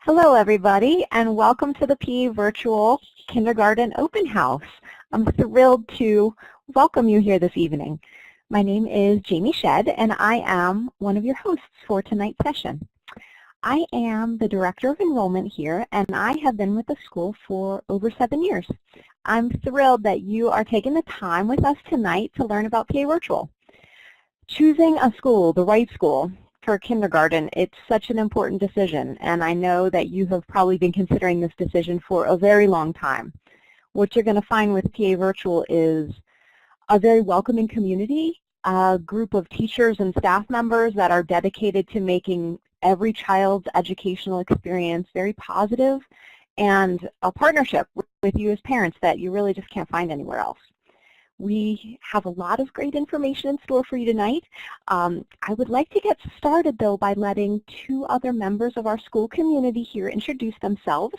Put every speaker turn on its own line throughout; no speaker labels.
Hello everybody and welcome to the PE Virtual Kindergarten Open House. I'm thrilled to welcome you here this evening. My name is Jamie Shedd and I am one of your hosts for tonight's session. I am the Director of Enrollment here and I have been with the school for over 7 years. I'm thrilled that you are taking the time with us tonight to learn about PA Virtual. Choosing a school, the right school, for kindergarten, it's such an important decision, and I know that you have probably been considering this decision for a very long time. What you're going to find with PA Virtual is a very welcoming community, a group of teachers and staff members that are dedicated to making every child's educational experience very positive, and a partnership with you as parents that you really just can't find anywhere else. We have a lot of great information in store for you tonight. I would like to get started, though, by letting two other members of our school community here introduce themselves.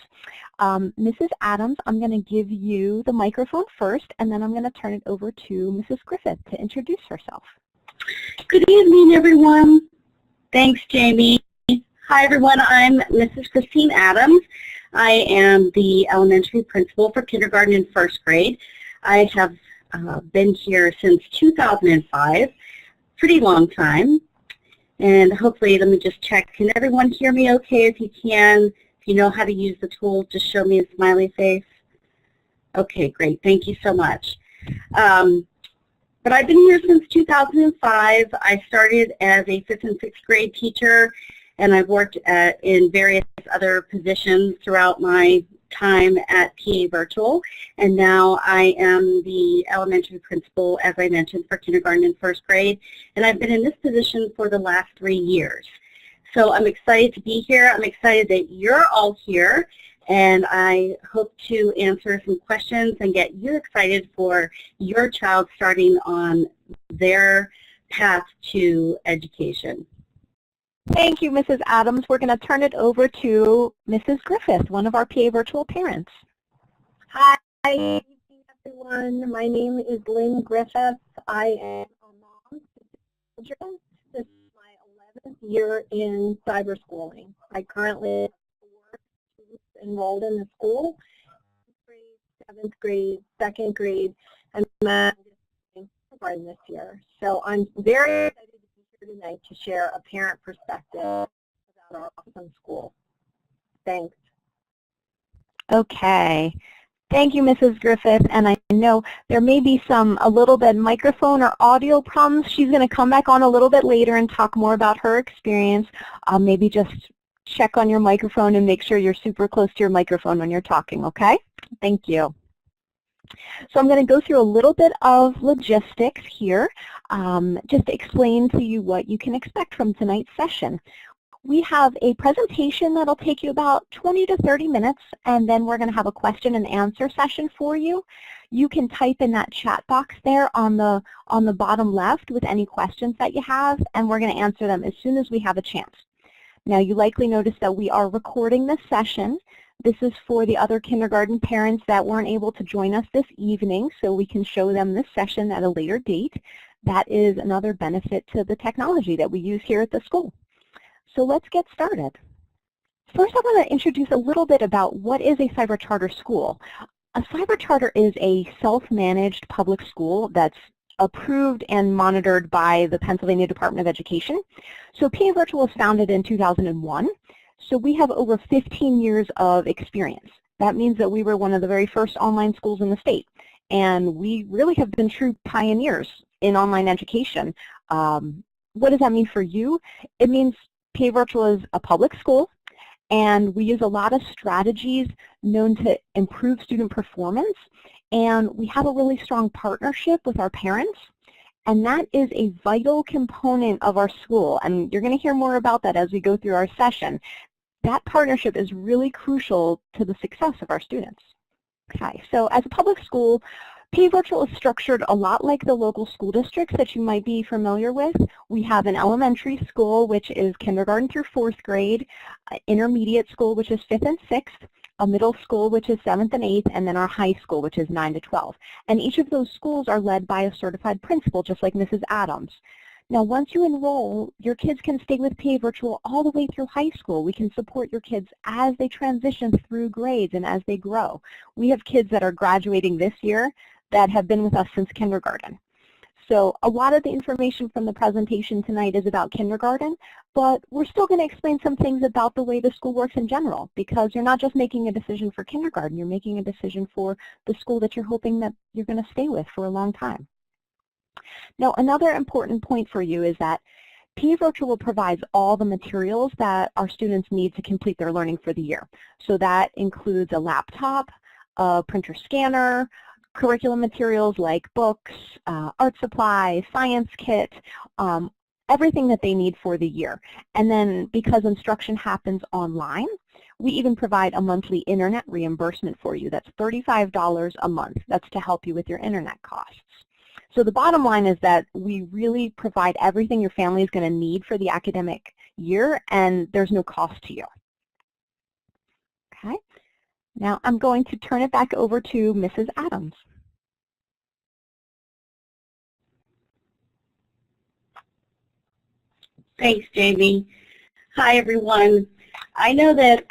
Mrs. Adams, I'm going to give you the microphone first, and then I'm going to turn it over to Mrs. Griffith to introduce herself.
Good evening, everyone. Thanks, Jamie. Hi, everyone. I'm Mrs. Christine Adams. I am the elementary principal for kindergarten and first grade. I have been here since 2005, pretty long time, and hopefully, let me just check, can everyone hear me okay? If you can, if you know how to use the tool, just show me a smiley face. Okay, great, thank you so much. But I've been here since 2005. I started as a 5th and 6th grade teacher, and I've worked in various other positions throughout my time at PA Virtual, and now I am the elementary principal, as I mentioned, for kindergarten and first grade, and I've been in this position for the last 3 years. So I'm excited to be here. I'm excited that you're all here, and I hope to answer some questions and get you excited for your child starting on their path to education.
Thank you, Mrs. Adams. We're going to turn it over to Mrs. Griffith, one of our PA Virtual parents.
Hi, everyone. My name is Lynn Griffith. I am a mom to children. This is my 11th year in cyber schooling. I currently have 4 students enrolled in the school, 7th grade, 2nd grade, and I'm kindergarten this year. So I'm very excited to be here tonight to share a parent perspective about our awesome school. Thanks.
Okay. Thank you, Mrs. Griffith, and I know there may be a little bit microphone or audio problems. She's going to come back on a little bit later and talk more about her experience. Maybe just check on your microphone and make sure you're super close to your microphone when you're talking, okay? Thank you. So I'm going to go through a little bit of logistics here, just to explain to you what you can expect from tonight's session. We have a presentation that'll take you about 20 to 30 minutes, and then we're going to have a question and answer session for you. You can type in that chat box there on the bottom left with any questions that you have, and we're going to answer them as soon as we have a chance. Now, you likely noticed that we are recording this session. This is for the other kindergarten parents that weren't able to join us this evening, so we can show them this session at a later date. That is another benefit to the technology that we use here at the school. So let's get started. First, I want to introduce a little bit about what is a cyber charter school. A cyber charter is a self-managed public school that's approved and monitored by the Pennsylvania Department of Education. So PA Virtual was founded in 2001. So we have over 15 years of experience. That means that we were one of the very first online schools in the state. And we really have been true pioneers in online education. What does that mean for you? It means PA Virtual is a public school, and we use a lot of strategies known to improve student performance, and we have a really strong partnership with our parents, and that is a vital component of our school, and you're going to hear more about that as we go through our session. That partnership is really crucial to the success of our students. Okay, so as a public school, PA Virtual is structured a lot like the local school districts that you might be familiar with. We have an elementary school, which is kindergarten through 4th grade, intermediate school, which is 5th and 6th, a middle school, which is 7th and 8th, and then our high school, which is 9 to 12. And each of those schools are led by a certified principal, just like Mrs. Adams. Now, once you enroll, your kids can stay with PA Virtual all the way through high school. We can support your kids as they transition through grades and as they grow. We have kids that are graduating this year that have been with us since kindergarten. So a lot of the information from the presentation tonight is about kindergarten, but we're still going to explain some things about the way the school works in general, because you're not just making a decision for kindergarten, you're making a decision for the school that you're hoping that you're going to stay with for a long time. Now, another important point for you is that PA Virtual provides all the materials that our students need to complete their learning for the year. So that includes a laptop, a printer scanner, curriculum materials like books, art supplies, science kit, everything that they need for the year. And then because instruction happens online, we even provide a monthly internet reimbursement for you. That's $35 a month. That's to help you with your internet costs. So the bottom line is that we really provide everything your family is going to need for the academic year, and there's no cost to you. Okay. Now I'm going to turn it back over to Mrs. Adams.
Thanks, Jamie. Hi, everyone. I know that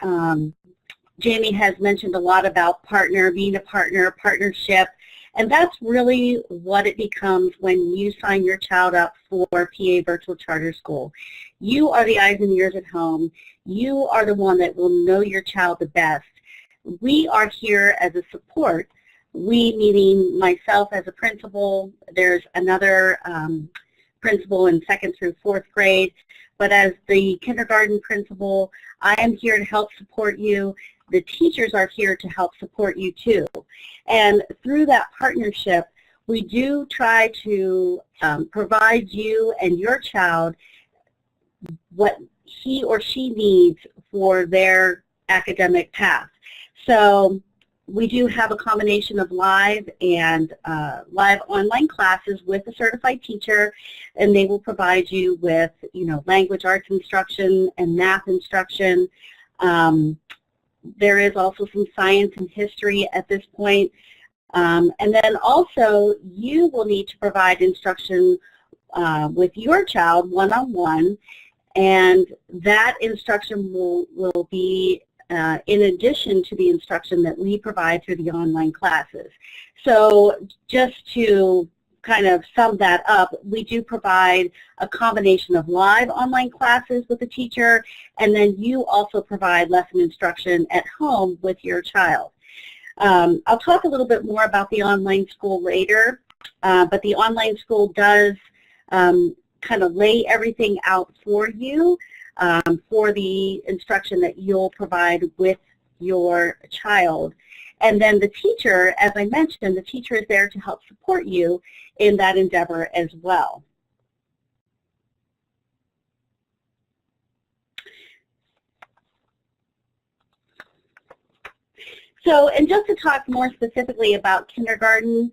Jamie has mentioned a lot about being a partner, partnership, and that's really what it becomes when you sign your child up for PA Virtual Charter School. You are the eyes and ears at home. You are the one that will know your child the best. We are here as a support. We, meaning myself as a principal, there's another principal in 2nd through 4th grade, but as the kindergarten principal, I am here to help support you. The teachers are here to help support you too. And through that partnership, we do try to provide you and your child what he or she needs for their academic path. So we do have a combination of live and live online classes with a certified teacher, and they will provide you with, language arts instruction and math instruction. There is also some science and history at this point. And then also, you will need to provide instruction with your child one-on-one, and that instruction will be in addition to the instruction that we provide through the online classes. So just to kind of sum that up, we do provide a combination of live online classes with the teacher, and then you also provide lesson instruction at home with your child. I'll talk a little bit more about the online school later, but the online school does kind of lay everything out for you for the instruction that you'll provide with your child. And then the teacher, as I mentioned, the teacher is there to help support you in that endeavor as well. So, and just to talk more specifically about kindergarten,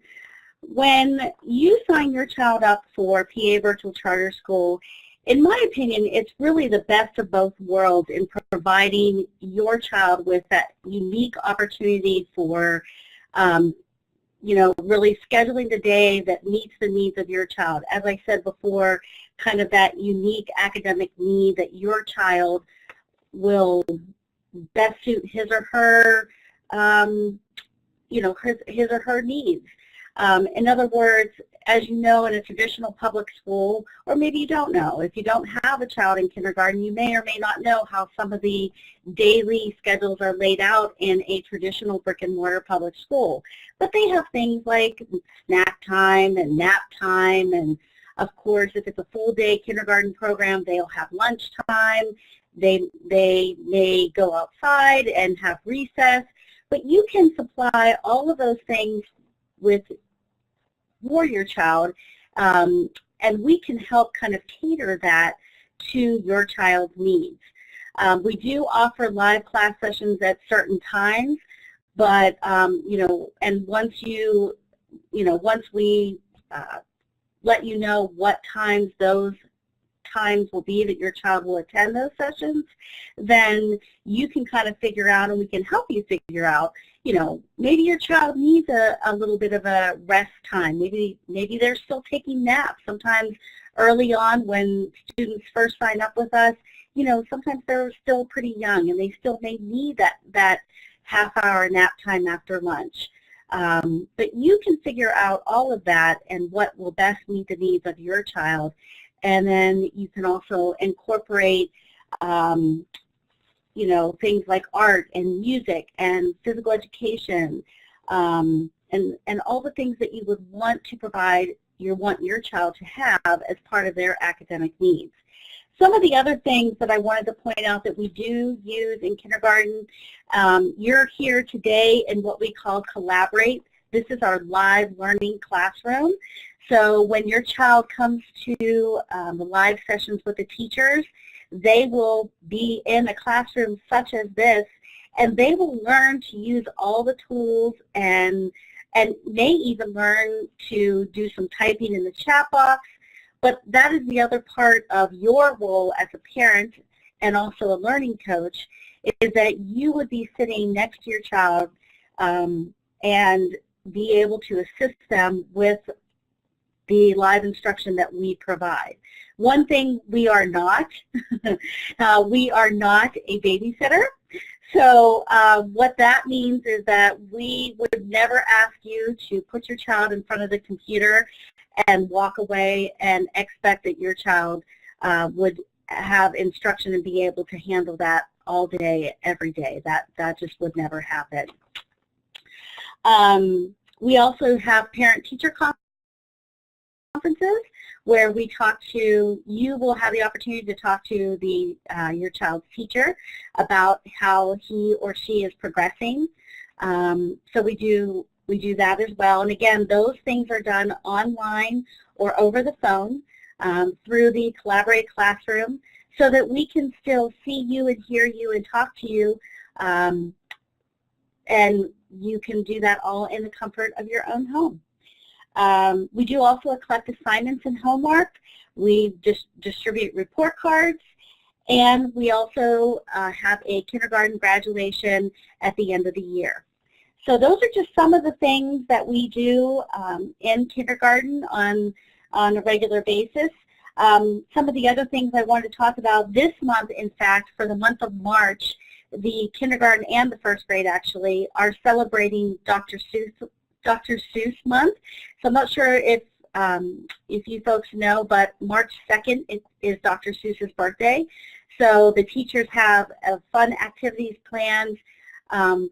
when you sign your child up for PA Virtual Charter School, in my opinion, it's really the best of both worlds in providing your child with that unique opportunity for, really scheduling the day that meets the needs of your child. As I said before, kind of that unique academic need that your child will best suit his or her, his or her needs. In other words, as you know, in a traditional public school, or maybe you don't know, if you don't have a child in kindergarten, you may or may not know how some of the daily schedules are laid out in a traditional brick and mortar public school. But they have things like snack time and nap time, and of course, if it's a full day kindergarten program, they'll have lunch time. They may go outside and have recess, but you can supply all of those things for your child, and we can help kind of cater that to your child's needs. We do offer live class sessions at certain times, but and once we let you know what times those times will be that your child will attend those sessions, then you can kind of figure out, and we can help you figure out, maybe your child needs a little bit of a rest time. Maybe they're still taking naps. Sometimes early on when students first sign up with us, you know, sometimes they're still pretty young and they still may need that half-hour nap time after lunch. But you can figure out all of that and what will best meet the needs of your child. And then you can also incorporate, you know, things like art and music and physical education, and all the things that you would want to provide, you want your child to have as part of their academic needs. Some of the other things that I wanted to point out that we do use in kindergarten, you're here today in what we call Collaborate. This is our live learning classroom. So when your child comes to the live sessions with the teachers, they will be in a classroom such as this, and they will learn to use all the tools and may even learn to do some typing in the chat box. But that is the other part of your role as a parent and also a learning coach, is that you would be sitting next to your child and be able to assist them with the live instruction that we provide. One thing we are not, we are not a babysitter. So what that means is that we would never ask you to put your child in front of the computer and walk away and expect that your child would have instruction and be able to handle that all day, every day. That just would never happen. We also have parent-teacher conferences where we talk to, you will have the opportunity to talk to the your child's teacher about how he or she is progressing. So we do that as well. And again, those things are done online or over the phone through the Collaborate Classroom so that we can still see you and hear you and talk to you, and you can do that all in the comfort of your own home. We do also collect assignments and homework. We just distribute report cards, and we also have a kindergarten graduation at the end of the year. So those are just some of the things that we do in kindergarten on a regular basis. Some of the other things I wanted to talk about this month, in fact, for the month of March, the kindergarten and the first grade actually are celebrating Dr. Seuss month. So I'm not sure if you folks know, but March 2nd is Dr. Seuss's birthday. So the teachers have fun activities planned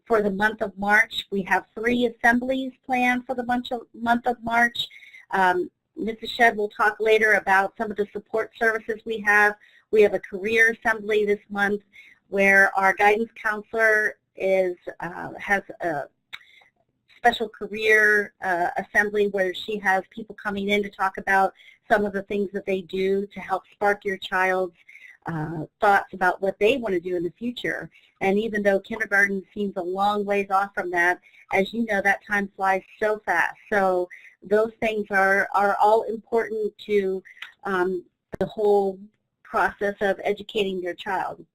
for the month of March. We have 3 assemblies planned for the month of March. Mrs. Shedd will talk later about some of the support services we have. We have a career assembly this month where our guidance counselor has a special career assembly where she has people coming in to talk about some of the things that they do to help spark your child's thoughts about what they want to do in the future. And even though kindergarten seems a long ways off from that, as you know, that time flies so fast. So those things are all important to the whole process of educating your child.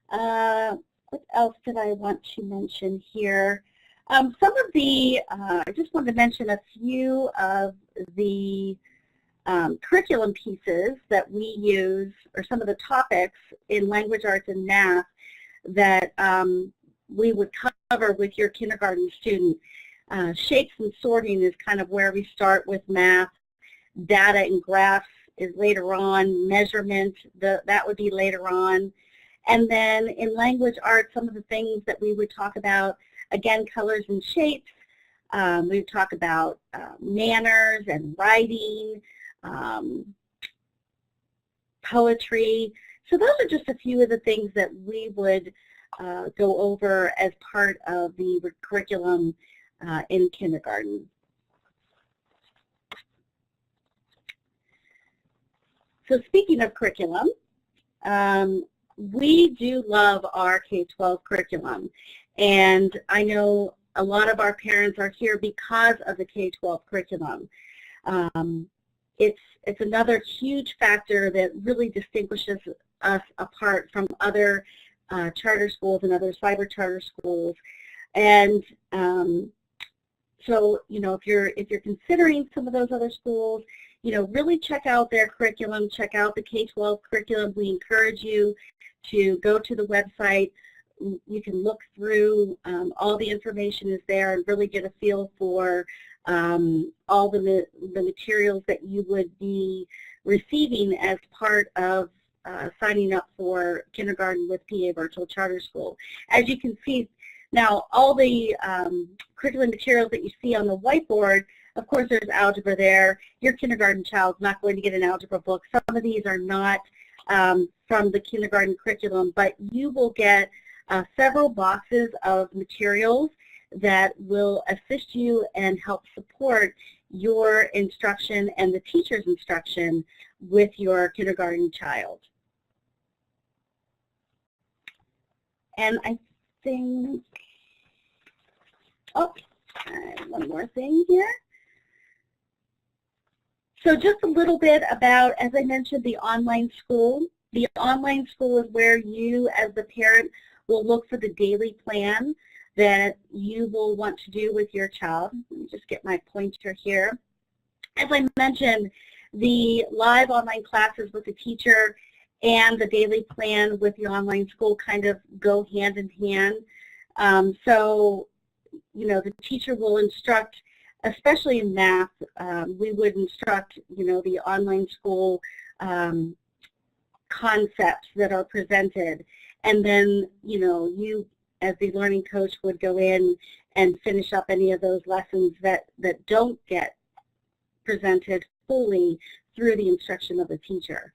What else did I want to mention here? Some of the, I just wanted to mention a few of the curriculum pieces that we use, or some of the topics in language arts and math that we would cover with your kindergarten student. Shapes and sorting is kind of where we start with math. Data and graphs is later on. Measurement, that would be later on. And then in language arts, some of the things that we would talk about, again, colors and shapes. We would talk about manners and writing, poetry. So those are just a few of the things that we would go over as part of the curriculum in kindergarten. So speaking of curriculum, we do love our K-12 curriculum. And I know a lot of our parents are here because of the K-12 curriculum. It's another huge factor that really distinguishes us apart from other charter schools and other cyber charter schools. And so, you know, if you're considering some of those other schools, really check out their curriculum, check out the K-12 curriculum. We encourage you to go to the website. You can look through, all the information is there, and really get a feel for all the materials that you would be receiving as part of signing up for Kindergarten with PA Virtual Charter School. As you can see now, all the curriculum materials that you see on the whiteboard, of course there's algebra there. Your kindergarten child's not going to get an algebra book. Some of these are not from the kindergarten curriculum, but you will get several boxes of materials that will assist you and help support your instruction and the teacher's instruction with your kindergarten child. And I think, one more thing here. So just a little bit about, as I mentioned, the online school. The online school is where you, as the parent, will look for the daily plan that you will want to do with your child. Let me just get my pointer here. As I mentioned, the live online classes with the teacher and the daily plan with the online school kind of go hand in hand. So, the teacher will instruct, especially in math, we would instruct, the online school concepts that are presented. And then, you as the learning coach would go in and finish up any of those lessons that don't get presented fully through the instruction of the teacher.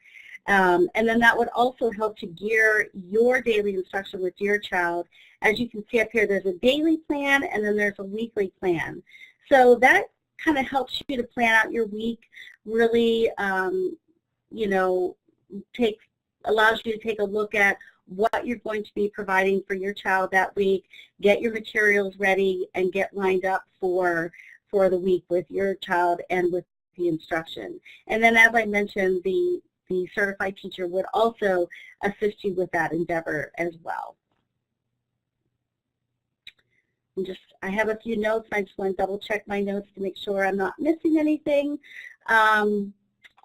And then that would also help to gear your daily instruction with your child. As you can see up here, there's a daily plan and then there's a weekly plan. So that kind of helps you to plan out your week, really, allows you to take a look at what you're going to be providing for your child that week, get your materials ready, and get lined up for the week with your child and with the instruction. And then, as I mentioned, the certified teacher would also assist you with that endeavor as well. I have a few notes. I just want to double check my notes to make sure I'm not missing anything. On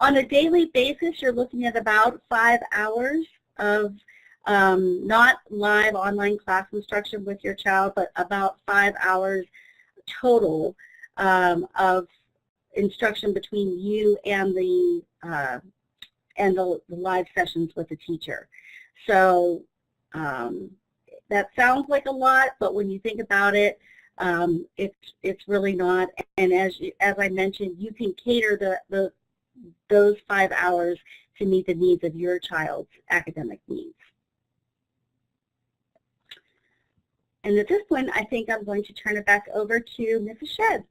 a daily basis, you're looking at about 5 hours of not live online class instruction with your child, but about 5 hours total of instruction between you and the live sessions with the teacher. So that sounds like a lot, but when you think about it, it's really not. And as I mentioned, you can cater those 5 hours to meet the needs of your child's academic needs. And at this point, I think I'm going to turn it back over to Mrs. Shedd.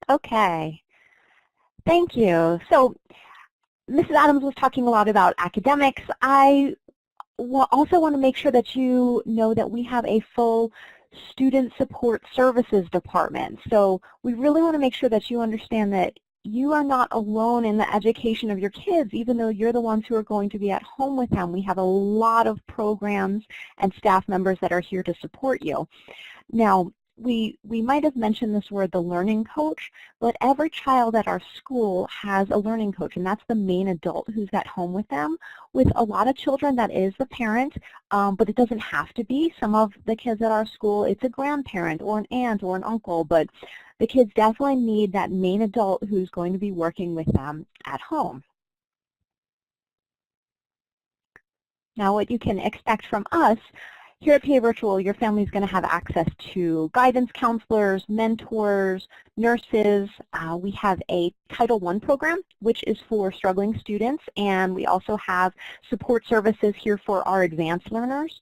Okay, thank you. So Mrs. Adams was talking a lot about academics. I also want to make sure that you know that we have a full student support services department. So we really want to make sure that you understand that you are not alone in the education of your kids, even though you're the ones who are going to be at home with them. We have a lot of programs and staff members that are here to support you. Now, we might have mentioned this word, the learning coach, but every child at our school has a learning coach, and that's the main adult who's at home with them. With a lot of children, that is the parent, but it doesn't have to be. Some of the kids at our school, it's a grandparent or an aunt or an uncle, but the kids definitely need that main adult who's going to be working with them at home. Now, what you can expect from us, here at PA Virtual, your family is going to have access to guidance counselors, mentors, nurses. We have a Title I program, which is for struggling students, and we also have support services here for our advanced learners.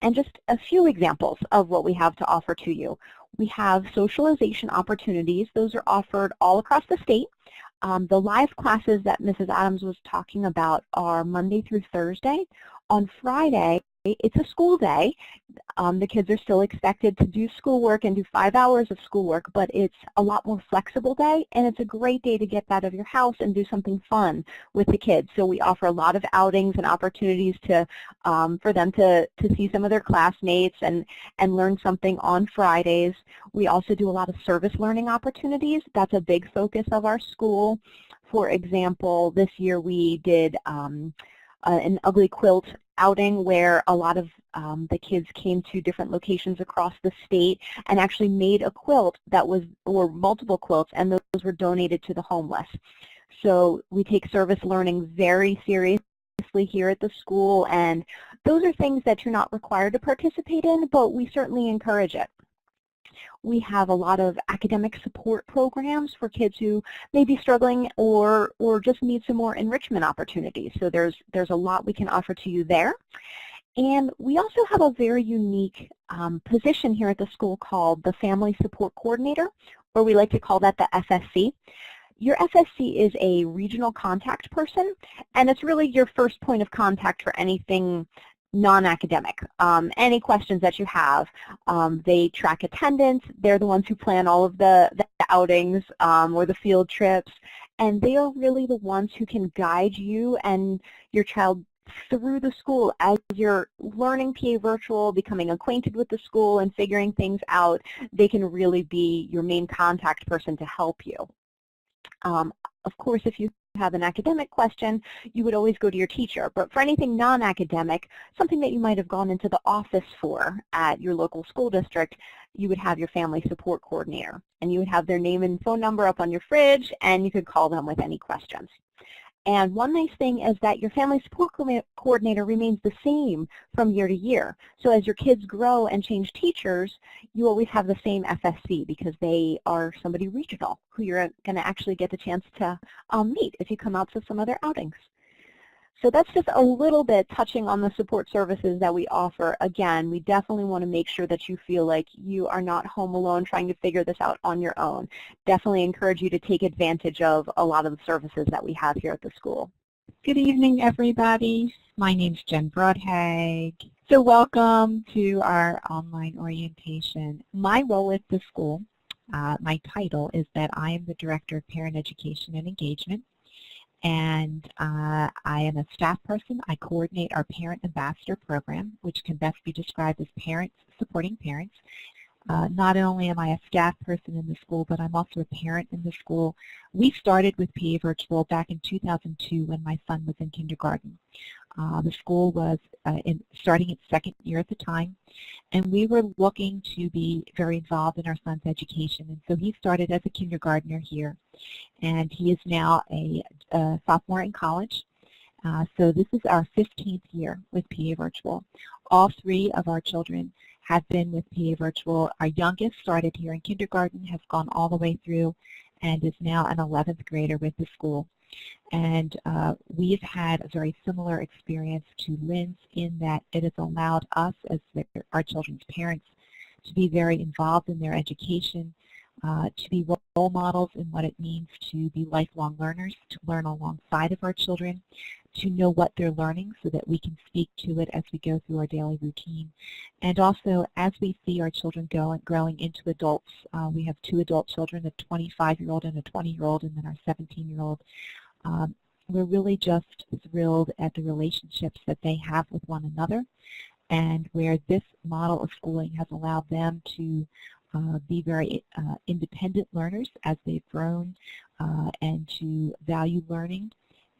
And just a few examples of what we have to offer to you. We have socialization opportunities. Those are offered all across the state. The live classes that Mrs. Adams was talking about are Monday through Thursday. On Friday, it's a school day. The kids are still expected to do schoolwork and do 5 hours of schoolwork, but it's a lot more flexible day, and it's a great day to get out of your house and do something fun with the kids. So we offer a lot of outings and opportunities to for them to see some of their classmates and learn something on Fridays. We also do a lot of service learning opportunities. That's a big focus of our school. For example, this year we did an ugly quilt outing where a lot of the kids came to different locations across the state and actually made a quilt that was, or multiple quilts, and those were donated to the homeless. So we take service learning very seriously here at the school, and those are things that you're not required to participate in, but we certainly encourage it. We have a lot of academic support programs for kids who may be struggling or just need some more enrichment opportunities. So there's a lot we can offer to you there. And we also have a very unique position here at the school called the Family Support Coordinator, or we like to call that the FSC. Your FSC is a regional contact person, and it's really your first point of contact for anything non-academic. Any questions that you have. They track attendance. They're the ones who plan all of the outings or the field trips, and they are really the ones who can guide you and your child through the school as you're learning PA Virtual, becoming acquainted with the school and figuring things out. They can really be your main contact person to help you. Of course, if you have an academic question, you would always go to your teacher. But for anything non-academic, something that you might have gone into the office for at your local school district, you would have your Family Support Coordinator. And you would have their name and phone number up on your fridge, and you could call them with any questions. And one nice thing is that your Family Support Coordinator remains the same from year to year. So as your kids grow and change teachers, you always have the same FSC because they are somebody regional who you're going to actually get the chance to meet if you come out to some other outings. So that's just a little bit touching on the support services that we offer. Again, we definitely want to make sure that you feel like you are not home alone trying to figure this out on your own. Definitely encourage you to take advantage of a lot of the services that we have here at the school.
Good evening, everybody. My name's Jen Broadhag. So welcome to our online orientation. My role at the school, my title is that I am the Director of Parent Education and Engagement. And I am a staff person. I coordinate our Parent Ambassador program, which can best be described as parents supporting parents. Not only am I a staff person in the school, but I'm also a parent in the school. We started with PA Virtual back in 2002 when my son was in kindergarten. The school was starting its second year at the time, and we were looking to be very involved in our son's education. And so he started as a kindergartner here, and he is now a sophomore in college. So this is our 15th year with PA Virtual. All three of our children have been with PA Virtual. Our youngest started here in kindergarten, has gone all the way through, and is now an 11th grader with the school. And we've had a very similar experience to Lynn's in that it has allowed us as our children's parents to be very involved in their education, to be role models in what it means to be lifelong learners, to learn alongside of our children, to know what they're learning so that we can speak to it as we go through our daily routine. And also, as we see our children growing into adults, we have two adult children, a 25-year-old and a 20-year-old, and then our 17-year-old. We're really just thrilled at the relationships that they have with one another, and where this model of schooling has allowed them to be very independent learners as they've grown, and to value learning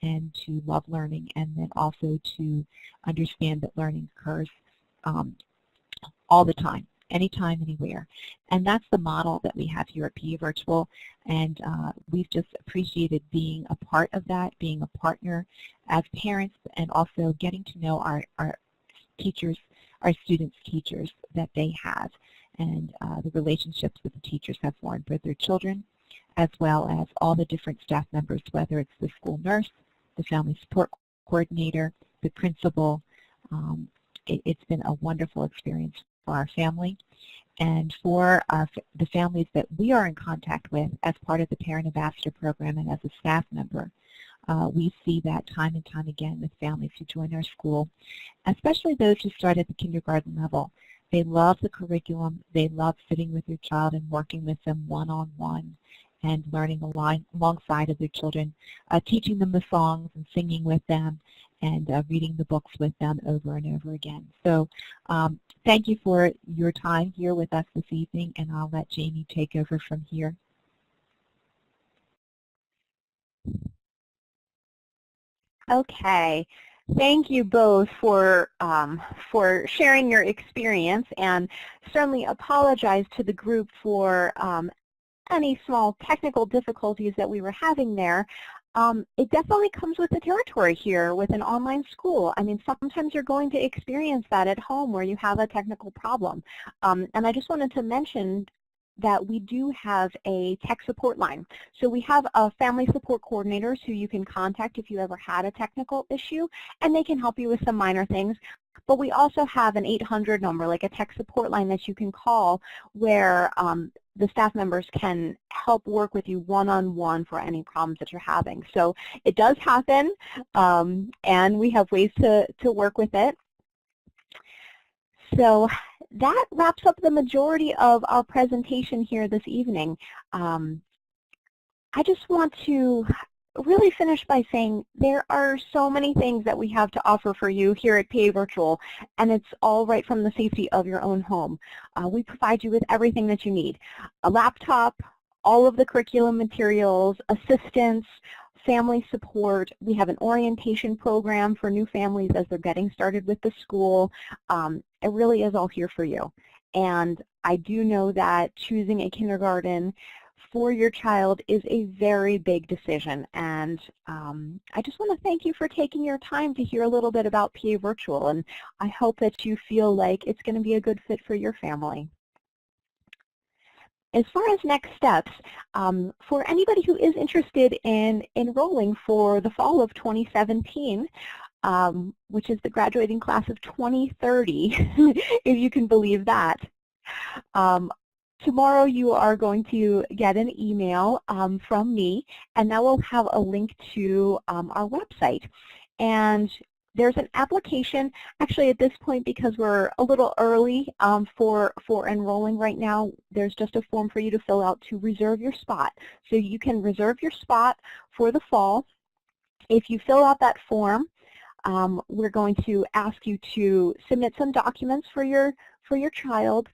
and to love learning, and then also to understand that learning occurs all the time, anytime, anywhere. And that's the model that we have here at PA Virtual, and we've just appreciated being a part of that, being a partner as parents, and also getting to know our teachers, our students' teachers that they have, and the relationships that the teachers have formed with their children, as well as all the different staff members, whether it's the school nurse, the family support coordinator, the principal. It's been a wonderful experience for our family. And for the families that we are in contact with as part of the Parent Ambassador program and as a staff member, We see that time and time again with families who join our school, especially those who start at the kindergarten level. They love the curriculum. They love sitting with your child and working with them one-on-one and learning alongside of their children, teaching them the songs and singing with them and reading the books with them over and over again. So thank you for your time here with us this evening, and I'll let Jamie take over from here.
Okay. Thank you both for sharing your experience, and certainly apologize to the group for any small technical difficulties that we were having there. It definitely comes with the territory here with an online school. I mean, sometimes you're going to experience that at home where you have a technical problem. And I just wanted to mention that we do have a tech support line. So we have family support coordinators who you can contact if you ever had a technical issue, and they can help you with some minor things. But we also have an 800 number, like a tech support line that you can call, where the staff members can help work with you one-on-one for any problems that you're having. So it does happen, and we have ways to work with it. So that wraps up the majority of our presentation here this evening. I just want to really finish by saying there are so many things that we have to offer for you here at PA Virtual, and it's all right from the safety of your own home. We provide you with everything that you need: a laptop, all of the curriculum materials, assistance, family support. We have an orientation program for new families as they're getting started with the school. It really is all here for you. And I do know that choosing a kindergarten for your child is a very big decision, and I just want to thank you for taking your time to hear a little bit about PA Virtual, and I hope that you feel like it's going to be a good fit for your family. As far as next steps, for anybody who is interested in enrolling for the fall of 2017, which is the graduating class of 2030, if you can believe that, tomorrow you are going to get an email from me, and that will have a link to our website. And there's an application, actually at this point, because we're a little early for enrolling right now, there's just a form for you to fill out to reserve your spot. So you can reserve your spot for the fall. If you fill out that form, we're going to ask you to submit some documents for your child.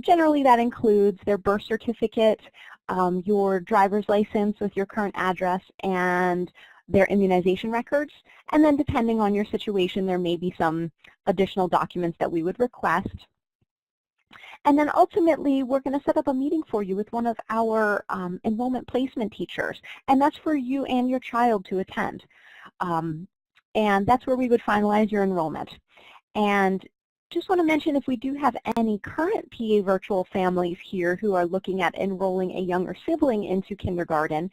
Generally that includes their birth certificate, your driver's license with your current address, and their immunization records. And then depending on your situation, there may be some additional documents that we would request. And then ultimately, we're going to set up a meeting for you with one of our enrollment placement teachers. And that's for you and your child to attend. And that's where we would finalize your enrollment. And just want to mention, if we do have any current PA Virtual families here who are looking at enrolling a younger sibling into kindergarten,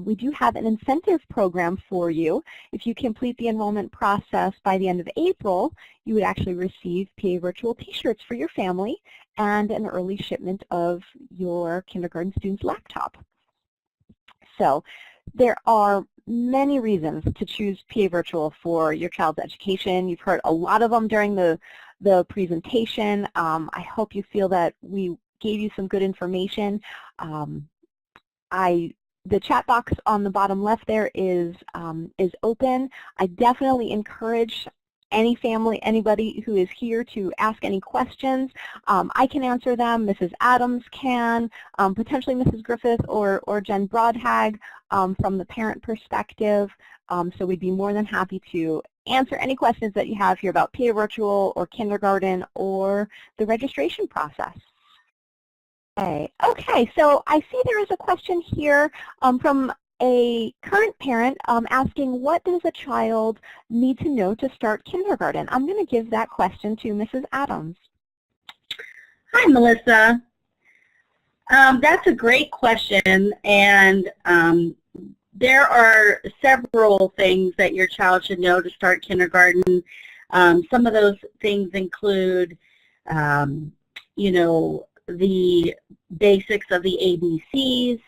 we do have an incentive program for you. If you complete the enrollment process by the end of April, you would actually receive PA Virtual t-shirts for your family and an early shipment of your kindergarten student's laptop. So there are many reasons to choose PA Virtual for your child's education. You've heard a lot of them during the presentation. I hope you feel that we gave you some good information. The chat box on the bottom left there is open. I definitely encourage anybody who is here to ask any questions. I can answer them, Mrs. Adams can, potentially Mrs. Griffith or Jen Broadhag from the parent perspective. So we'd be more than happy to answer any questions that you have here about PA Virtual or kindergarten or the registration process. Okay, so I see there is a question here from a current parent asking, what does a child need to know to start kindergarten? I'm going to give that question to Mrs. Adams.
Hi, Melissa. That's a great question, and there are several things that your child should know to start kindergarten. Some of those things include, you know, the basics of the ABCs,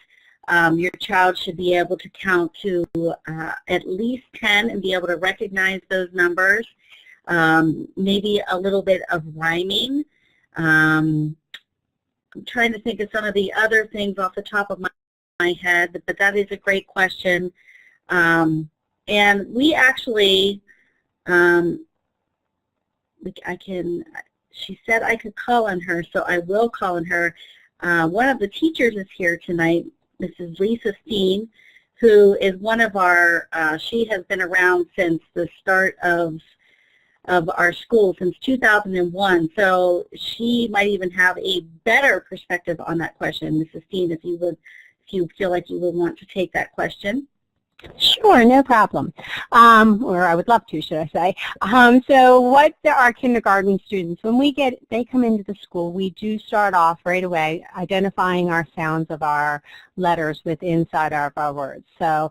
Your child should be able to count to at least 10 and be able to recognize those numbers. Maybe a little bit of rhyming. I'm trying to think of some of the other things off the top of my head, but that is a great question. And we actually, she said I could call on her, so I will call on her. One of the teachers is here tonight, Mrs. Lisa Steen, who is one of our, she has been around since the start of our school, since 2001. So she might even have a better perspective on that question. Mrs. Steen, if you feel like you would want to take that question.
Sure, no problem. Or I would love to, should I say. So what our kindergarten students, when they come into the school, we do start off right away identifying our sounds of our letters with inside of our words. So,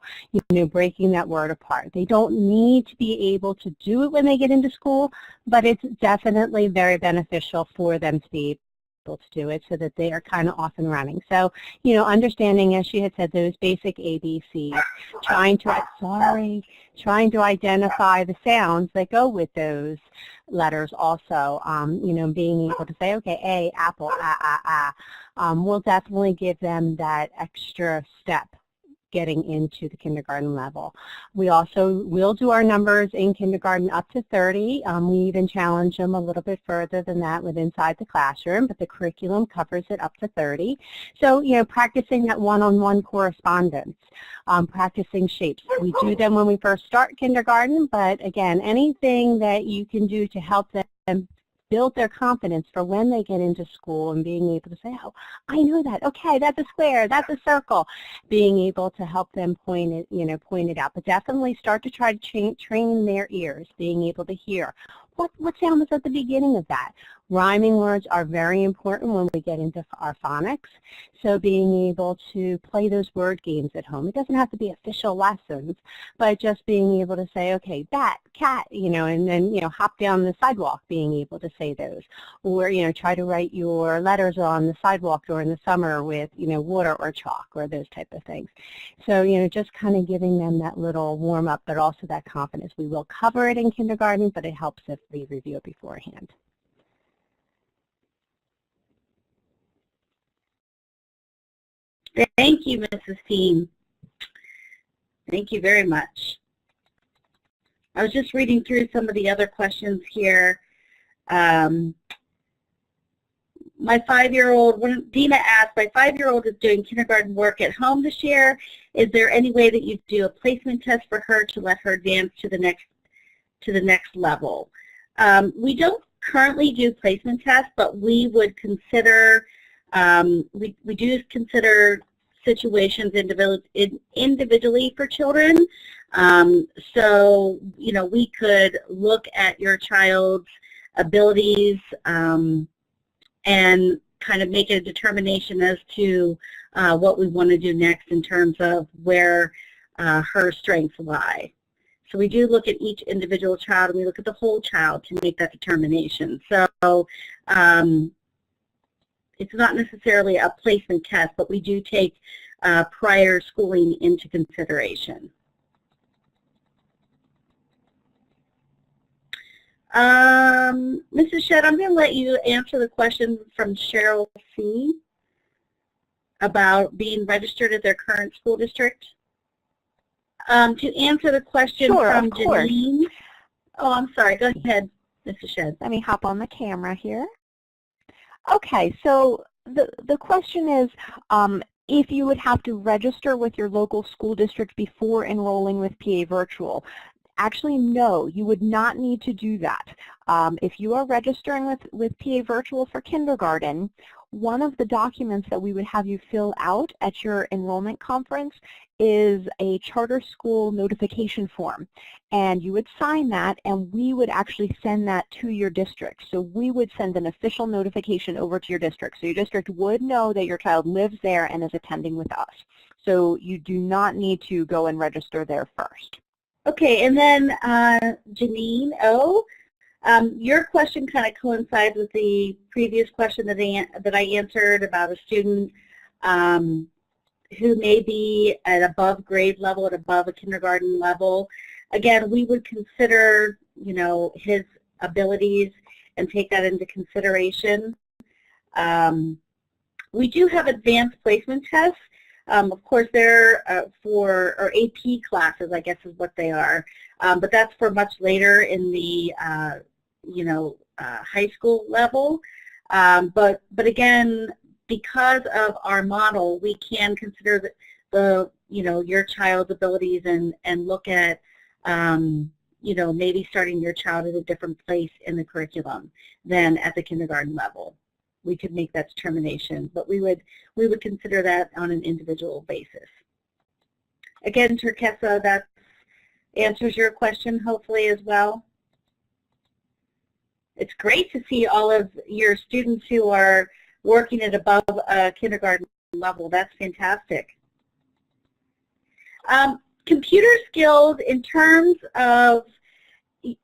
breaking that word apart. They don't need to be able to do it when they get into school, but it's definitely very beneficial for them to be able to do it so that they are kind of off and running. So, understanding, as she had said, those basic ABCs, trying to identify the sounds that go with those letters also, being able to say, okay, A, apple, will definitely give them that extra step getting into the kindergarten level. We also will do our numbers in kindergarten up to 30. We even challenge them a little bit further than that with inside the classroom, but the curriculum covers it up to 30. So, practicing that one-on-one correspondence, practicing shapes. We do them when we first start kindergarten, but again, anything that you can do to help them build their confidence for when they get into school and being able to say, oh, I know that. Okay, that's a square, that's a circle. Being able to help them point it out. But definitely start to try to train their ears, being able to hear. What sound was at the beginning of that? Rhyming words are very important when we get into our phonics. So being able to play those word games at home. It doesn't have to be official lessons, but just being able to say, okay, bat, cat, and then, hop down the sidewalk, being able to say those. Or, try to write your letters on the sidewalk during the summer with, water or chalk or those type of things. So, just kind of giving them that little warm up, but also that confidence. We will cover it in kindergarten, but it helps if we review it beforehand.
Thank you, Mrs. Steen. Thank you very much. I was just reading through some of the other questions here. My 5-year-old, when Dina asked, my 5-year-old is doing kindergarten work at home this year. Is there any way that you do a placement test for her to let her advance to the next level? We don't currently do placement tests, but we would consider, we do consider situations individually for children. So, we could look at your child's abilities and kind of make a determination as to what we want to do next in terms of where her strengths lie. So we do look at each individual child, and we look at the whole child to make that determination. So it's not necessarily a placement test, but we do take prior schooling into consideration. Mrs. Shedd, I'm going to let you answer the question from Cheryl C. about being registered at their current school district. To answer the question from Janine. Oh, I'm sorry. Go ahead, Mrs. Shedd.
Let me hop on the camera here. Okay, so the question is if you would have to register with your local school district before enrolling with PA Virtual. Actually, no, you would not need to do that. If you are registering with PA Virtual for kindergarten, one of the documents that we would have you fill out at your enrollment conference is a charter school notification form. And you would sign that, and we would actually send that to your district. So we would send an official notification over to your district. So your district would know that your child lives there and is attending with us. So you do not need to go and register there first.
Okay, and then Janine O., your question kind of coincides with the previous question that I answered about a student who may be at above grade level, at above a kindergarten level. Again, we would consider, you know, his abilities and take that into consideration. We do have advanced placement tests. Of course, they're or AP classes, I guess is what they are. But that's for much later in the, you know, high school level. But again, because of our model, we can consider the you know, your child's abilities and look at, you know, maybe starting your child at a different place in the curriculum than at the kindergarten level. We could make that determination, but we would consider that on an individual basis. Again, Turkessa, that answers your question hopefully as well. It's great to see all of your students who are working at above kindergarten level. That's fantastic. Computer skills in terms of, you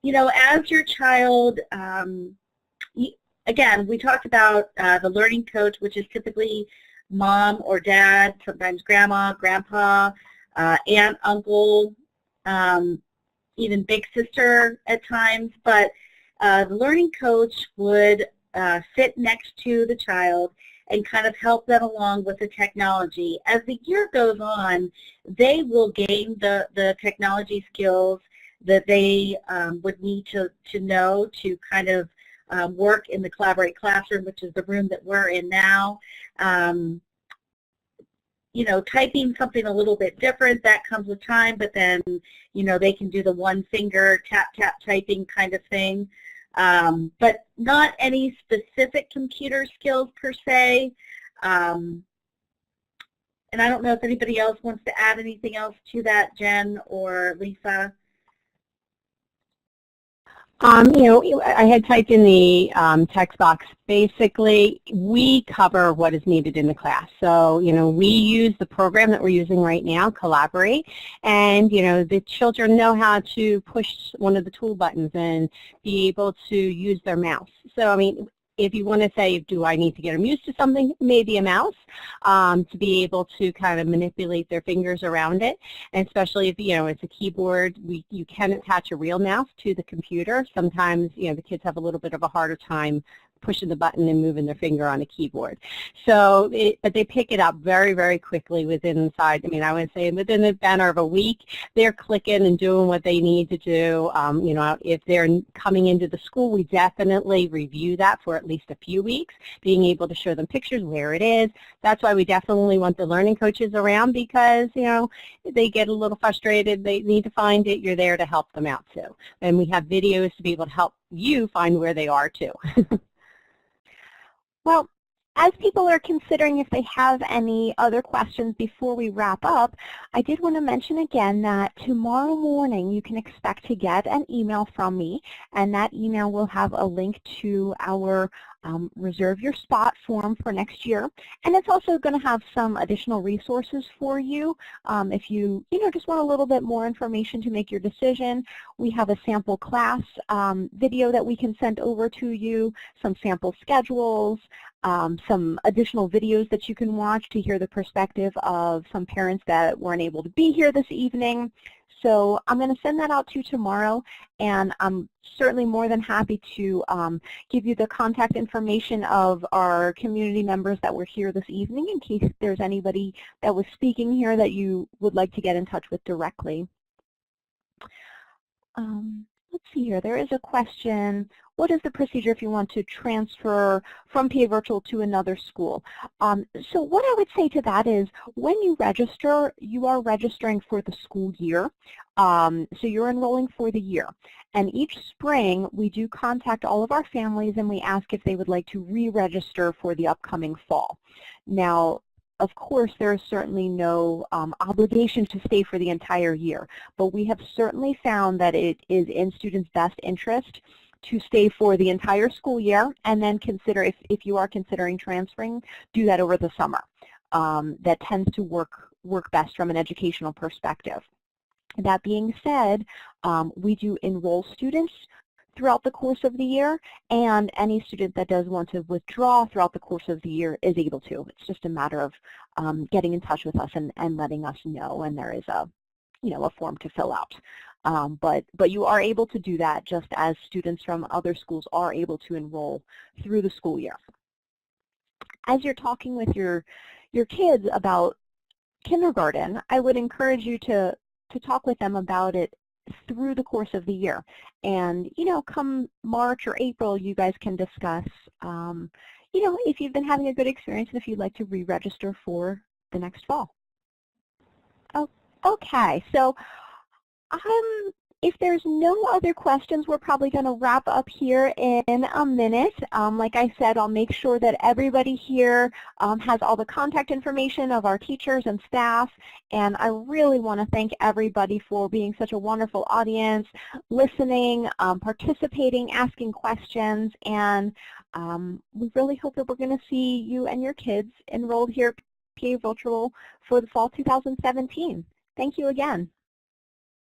know, as your child, again, we talked about the learning coach, which is typically mom or dad, sometimes grandma, grandpa, aunt, uncle, even big sister at times. But the learning coach would sit next to the child and kind of help them along with the technology. As the year goes on, they will gain the technology skills that they would need to know to kind of work in the Collaborate Classroom, which is the room that we're in now. You know, typing something a little bit different, that comes with time, but then, you know, they can do the one finger tap, tap typing kind of thing. But not any specific computer skills per se. And I don't know if anybody else wants to add anything else to that, Jen or Lisa.
You know, I had typed in the text box, basically, we cover what is needed in the class. So, you know, we use the program that we're using right now, Collaborate, and, you know, the children know how to push one of the tool buttons and be able to use their mouse. So, I mean, if you want to say, do I need to get them used to something, maybe a mouse, to be able to kind of manipulate their fingers around it. And especially if, you know, it's a keyboard, you can attach a real mouse to the computer. Sometimes, you know, the kids have a little bit of a harder time pushing the button and moving their finger on a keyboard. So, but they pick it up very, very quickly I mean, I would say within the span of a week, they're clicking and doing what they need to do. You know, if they're coming into the school, we definitely review that for at least a few weeks, being able to show them pictures where it is. That's why we definitely want the learning coaches around, because, you know, they get a little frustrated, they need to find it, you're there to help them out too. And we have videos to be able to help you find where they are too. Well, as people are considering if they have any other questions before we wrap up, I did want to mention again that tomorrow morning you can expect to get an email from me, and that email will have a link to our Reserve Your Spot form for next year. And it's also going to have some additional resources for you if you just want a little bit more information to make your decision. We have a sample class video that we can send over to you, some sample schedules, some additional videos that you can watch to hear the perspective of some parents that weren't able to be here this evening. So I'm going to send that out to you tomorrow, and I'm certainly more than happy to give you the contact information of our community members that were here this evening in case there's anybody that was speaking here that you would like to get in touch with directly. Let's see here. There is a question. What is the procedure if you want to transfer from PA Virtual to another school? So what I would say to that is when you register, you are registering for the school year. So you're enrolling for the year. And each spring, we do contact all of our families and we ask if they would like to re-register for the upcoming fall. Now, of course, there is certainly no obligation to stay for the entire year, but we have certainly found that it is in students' best interest to stay for the entire school year and then consider, if you are considering transferring, do that over the summer. That tends to work best from an educational perspective. That being said, we do enroll students throughout the course of the year, and any student that does want to withdraw throughout the course of the year is able to. It's just a matter of getting in touch with us and letting us know, and there is a form to fill out. But you are able to do that just as students from other schools are able to enroll through the school year. As you're talking with your kids about kindergarten, I would encourage you to talk with them about it through the course of the year. And, come March or April, you guys can discuss, if you've been having a good experience and if you'd like to re-register for the next fall. Oh, okay, so if there's no other questions, we're probably going to wrap up here in a minute. Like I said, I'll make sure that everybody here has all the contact information of our teachers and staff. And I really want to thank everybody for being such a wonderful audience, listening, participating, asking questions. And we really hope that we're going to see you and your kids enrolled here at PA Virtual for the fall 2017. Thank you again.